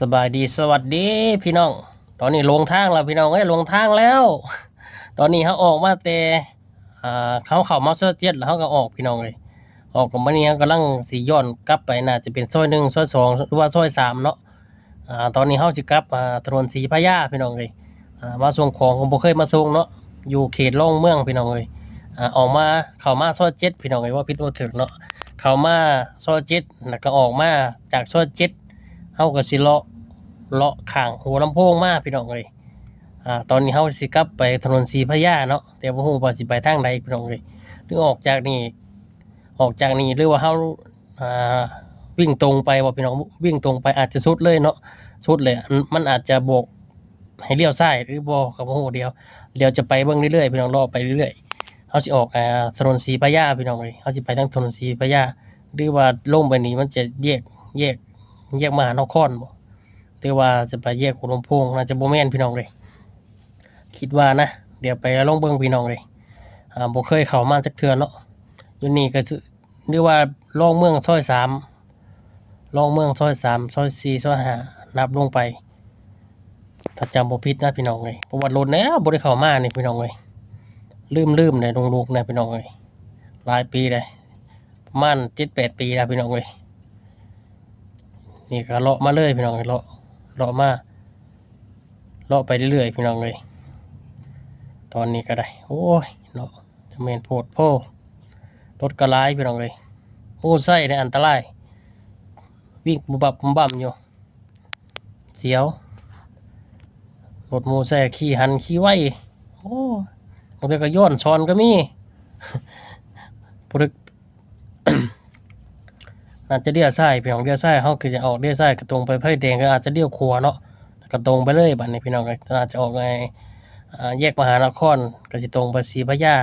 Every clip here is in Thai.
สบายดีสวัสดีพี่น้องตอนนี้ลงทางแล้วพี่น้องลงทางแล้วตอนนี้เขาออกมาแต่เขาเข้ามาซอย7แล้วเขาก็ออกพี่น้องออกกับมันนี้กำลังสีย้อนกลับไปน่าจะเป็นซอย1ซอย2หรือว่าซอย3เนาะตอนนี้เขาสิกลับถนนศรีพระยาพี่น้องมาส่งของผมบ่เคยมาส่งเนาะอยู่เขตร่องเมืองพี่น้องออกมาเข้ามาซอย7พี่น้องว่าผิดบ่ถูกเนาะเข้ามาซอย7แล้วก็ออกมาจากซอย7เฮาก็สิเลาะข้างหัวลำโพงมาพี่น้องตอนนี้เฮาสิกลับไปถนนศรีพระยาเนาะแต่บ่ฮู้ว่าสิไปทางใดพี่น้องหรือออกจากนี่หรือว่าเฮาอ่าวิ่งตรงไปบ่พี่น้องวิ่งตรงไปอาจจะสุดเลยเนาะสุดเลยมันอาจจะโบกให้เลี้ยวซ้ายหรือบ่ก็บ่ฮู้เดี๋ยวจะไปเบิ่งเรื่อยๆพี่น้องรอไปเรื่อยๆเฮาสิออกถนนศรีพระยาพี่น้องเฮาสิไปทางถนนศรีพระยาหรือว่าลงไปนี่มันจะแยกมหานครบ่หรือว่าจะไปแยกหัวลำโพงน่าจะบ่แม่นพี่น้องคิดว่านะเดี๋ยวไปลองเบิ่งพี่น้องบ่เคยเข้ามาจักเทื่อเนาะอยู่นี่ก็หรือว่าลองเมืองซอย3ลองเมืองซอย3ซอย4ซอย5นับลงไปถ้าจำบ่ผิดนะพี่น้องเพราะว่าโดนแล้วบ่ได้เข้ามานี่พี่น้องลืมเนี่ยลุกๆเนี่ยพี่น้องหลายปีเลยประมาณ7-8 ปีแล้วพี่น้องนี่ก็เลาะมาเลยพี่น้องเลาะมาเลาะไปเรื่อยๆพี่น้องตอนนี้ก็ได้โอ้ยเนาะจะแม่นโพดโพรถก็หลายพี่น้องผู้ใช้เนี่ยอันตรายวิ่งบุบบับบุมบั่มอยู่เสียวรถมูใช้ขี่หันขี่ไวโอ้บางทีก็ย้อนสอนก็มีผู้ดึก อาจจะเลี้ยวซ้ายพี่น้องเลี้ยวซ้ายเฮาคือจะออกเลี้ยวซ้ายก็ตรงไปไฟแดงก็อาจจะเลี้ยวขวาเนาะก็ตรงไปเลยบัดนี้พี่น้องอาจจะออกไงแยกมหานครก็สิตรงไปศรีพระยา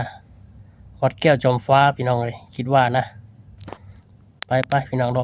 วัดแก้วจอมฟ้าพี่น้องคิดว่านะไปพี่น้อง